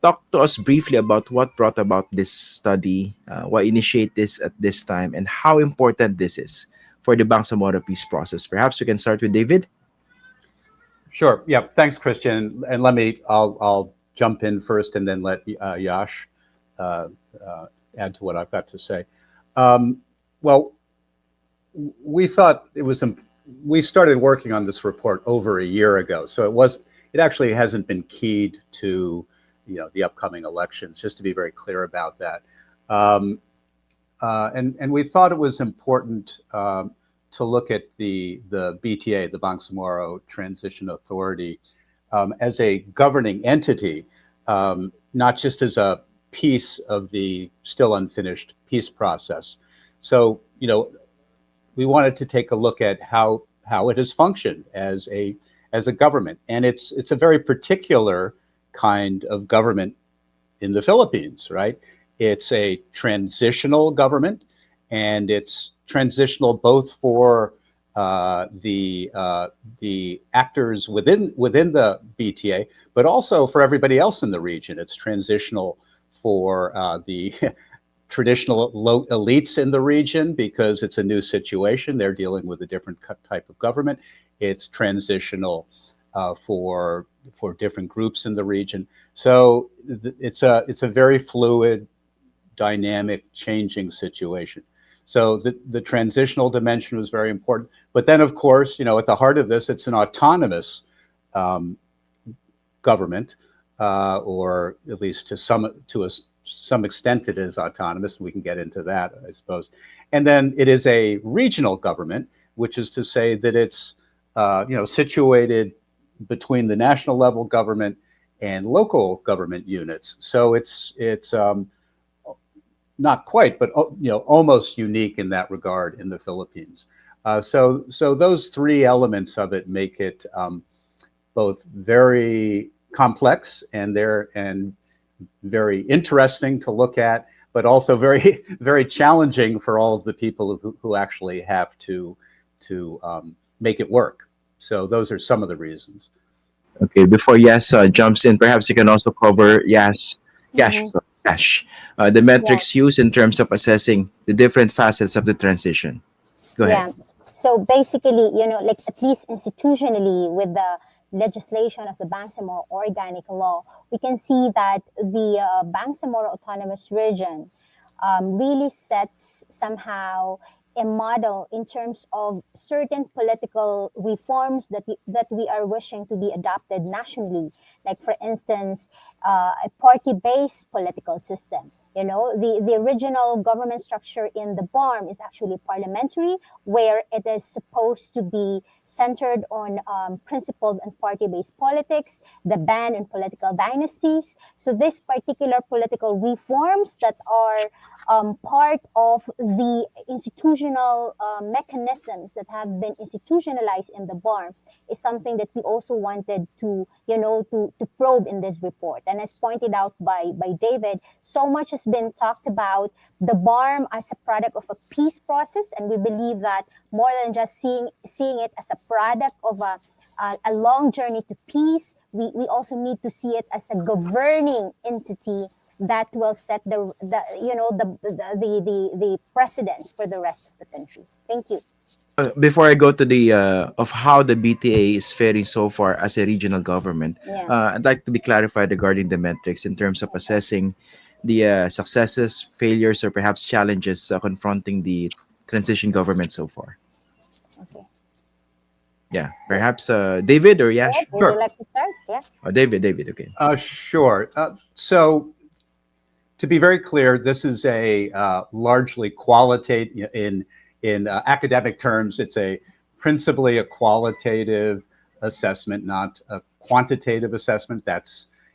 talk to us briefly about what brought about this study, what initiate this at this time, and how important this is for the Bangsamoro peace process. Perhaps we can start with David. Sure. Yeah. Thanks, Christian. And I'll jump in first and then let Yash uh, add to what I've got to say. Um, well, we thought it was, we started working on this report over a year ago. So it actually hasn't been keyed to, the upcoming elections, just to be very clear about that. Um, and we thought it was important to look at the BTA, the Bangsamoro Transition Authority, as a governing entity, not just as a piece of the still unfinished peace process. So, we wanted to take a look at how it has functioned as a government, and it's a very particular kind of government in the Philippines, right? It's a transitional government, and it's transitional both for the actors within the BTA, but also for everybody else in the region. It's transitional for the traditional elites in the region because it's a new situation. They're dealing with a different type of government. It's transitional for different groups in the region. So it's a very fluid, dynamic, changing situation. So the transitional dimension was very important. But then, of course, at the heart of this, it's an autonomous um, government, or at least to some extent, it is autonomous. We can get into that, I suppose. And then it is a regional government, which is to say that it's situated between the national level government and local government units. So it's not quite, but almost unique in that regard in the Philippines. So those three elements of it make it both very complex and very interesting to look at, but also very very challenging for all of the people who actually have to make it work. So those are some of the reasons. Okay, before Yash jumps in, perhaps you can also cover Mm-hmm. Yash, the Yeah. metrics used in terms of assessing the different facets of the transition. Go ahead. Yeah. So basically, like at least institutionally with the legislation of the Bangsamoro Organic Law, we can see that the Bangsamoro Autonomous Region really sets somehow a model in terms of certain political reforms that we are wishing to be adopted nationally. Like, for instance, a party-based political system. The original government structure in the BARMM is actually parliamentary, where it is supposed to be centered on principled and party-based politics, the ban on political dynasties. So these particular political reforms that are part of the institutional mechanisms that have been institutionalized in the BARMM is something that we also wanted to probe in this report. And as pointed out by David, so much has been talked about the BARMM as a product of a peace process, and we believe that more than just seeing it as a product of a long journey to peace, we also need to see it as a governing entity that will set the precedence for the rest of the country. Thank you. Before I go to the of how the BTA is faring so far as a regional government, Yeah. I'd like to be clarified regarding the metrics in terms of assessing the successes, failures, or perhaps challenges confronting the transition government so far. Okay. Yeah, perhaps David or Ed, Yash. would you Sure. like to start? Yeah. David. Okay. Sure. So to be very clear, this is a largely qualitative in academic terms. It's principally a qualitative assessment, not a quantitative assessment.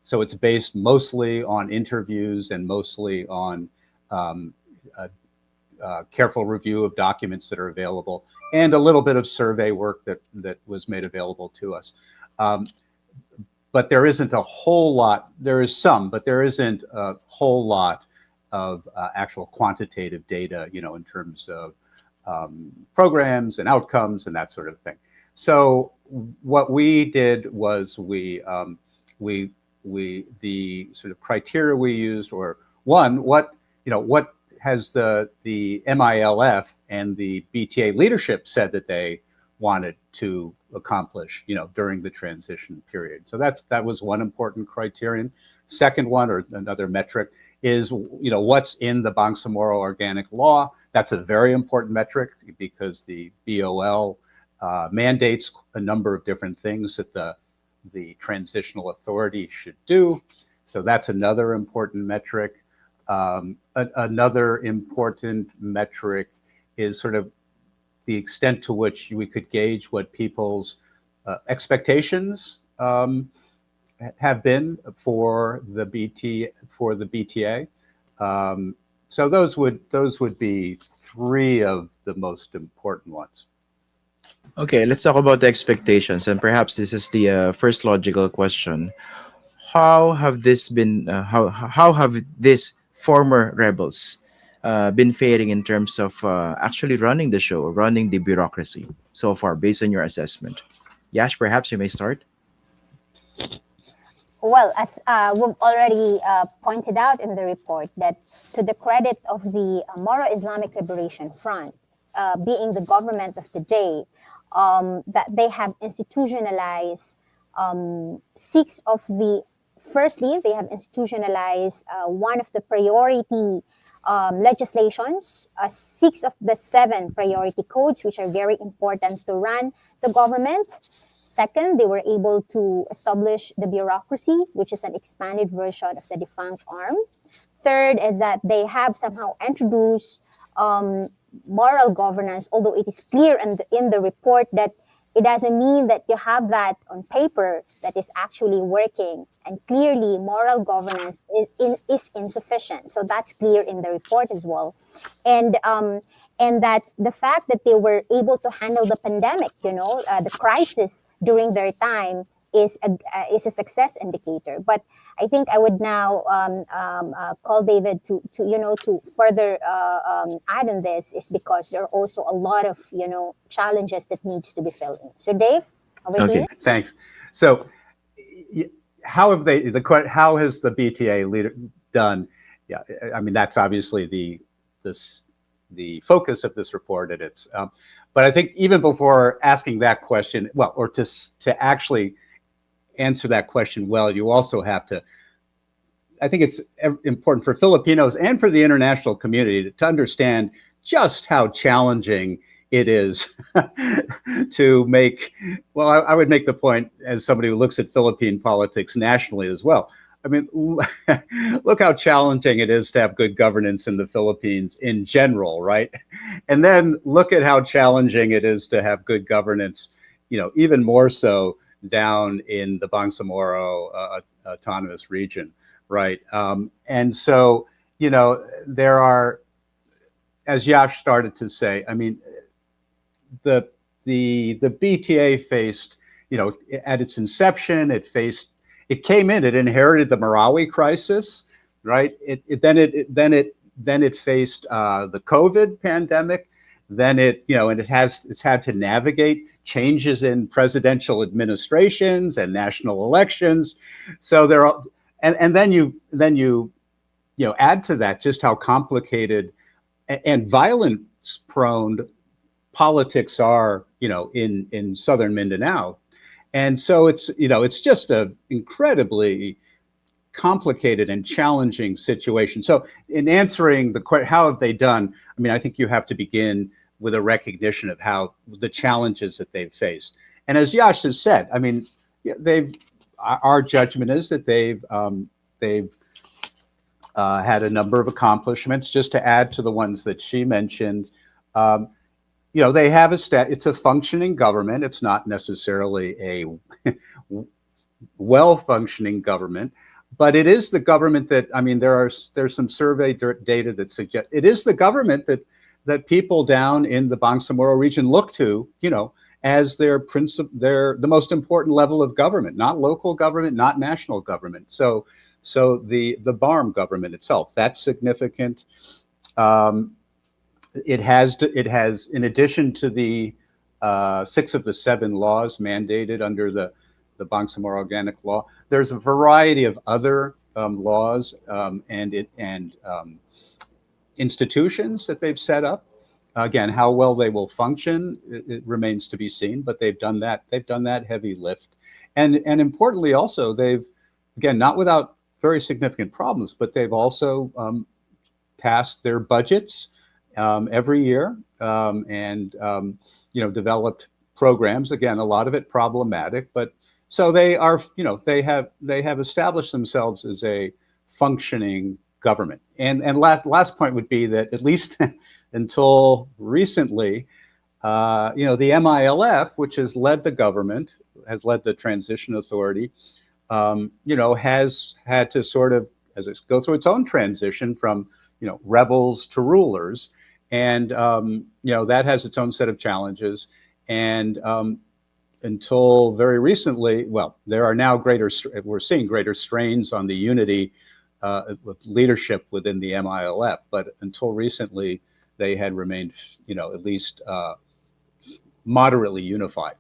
So it's based mostly on interviews and mostly on um, a, careful review of documents that are available, and a little bit of survey work that was made available to us. Um, but there isn't a whole lot. There is some, but there isn't a whole lot of actual quantitative data, in terms of programs and outcomes and that sort of thing. So what we did was we the sort of criteria we used, or one, what has the MILF and the BTA leadership said that they wanted to accomplish, during the transition period. So that was one important criterion. Second one, or another metric, is what's in the Bangsamoro Organic Law. That's a very important metric because the BOL mandates a number of different things that the transitional authority should do. So that's another important metric. Another important metric is sort of the extent to which we could gauge what people's expectations have been for the BTA. So those would be three of the most important ones. Okay, let's talk about the expectations, and perhaps this is the first logical question. How have this been? How have these former rebels been faring in terms of actually running the show, running the bureaucracy so far, based on your assessment? Yash, perhaps you may start. Well, as we've already pointed out in the report, that to the credit of the Moro Islamic Liberation Front, being the government of the day, that they have institutionalized six of the firstly, they have institutionalized one of the priority legislations, six of the seven priority codes, which are very important to run the government. Second, they were able to establish the bureaucracy, which is an expanded version of the defunct arm. Third is that they have somehow introduced moral governance, although it is clear in the report that it doesn't mean that you have that on paper that is actually working. And clearly, moral governance is insufficient. So that's clear in the report as well. And that the fact that they were able to handle the pandemic, the crisis during their time is a success indicator. But I think I would now call David to further add on this, is because there are also a lot of challenges that needs to be filled in. So Dave, over to you. Thanks. So how has the BTA leader done? Yeah, I mean that's obviously the focus of this report, and it's. But I think even before asking that question, or to actually answer that question well, you also have to. I think it's important for Filipinos and for the international community to understand just how challenging it is to make. Well, I would make the point as somebody who looks at Philippine politics nationally as well. I mean, look how challenging it is to have good governance in the Philippines in general, right? And then look at how challenging it is to have good governance, even more so down in the Bangsamoro autonomous region, right? And so, there are, as Yash started to say, I mean, the BTA faced, at its inception, it came in. It inherited the Marawi crisis, right? Then it faced the COVID pandemic. Then it's had to navigate changes in presidential administrations and national elections. So there are, and then you add to that just how complicated and violence prone politics are, in southern Mindanao. And so it's just an incredibly complicated and challenging situation. So in answering the question, how have they done? I mean, I think you have to begin with a recognition of how the challenges that they've faced. And as Yash has said, I mean, our judgment is that they've had a number of accomplishments. Just to add to the ones that she mentioned, they have it's a functioning government. It's not necessarily a well-functioning government, but it is the government that, I mean, there's some survey data that suggests it is the government that people down in the Bangsamoro region look to, as the most important level of government, not local government, not national government. So the BARMM government itself, that's significant. It has, in addition to the 6 of the 7 laws mandated under the the Bangsamoro Organic Law. There's a variety of other laws and institutions that they've set up. Again, how well they will function, it remains to be seen. But they've done that. They've done that heavy lift, and importantly, also they've, again, not without very significant problems, but they've also passed their budgets every year, and developed programs. Again, a lot of it problematic, but so they are, they have established themselves as a functioning government. And last point would be that, at least until recently, the MILF, which has led the government, has led the transition authority, has had to sort of, as it go through its own transition from rebels to rulers, and that has its own set of challenges. And until very recently, well, there are now we're seeing greater strains on the unity with leadership within the MILF, but until recently, they had remained, at least moderately unified.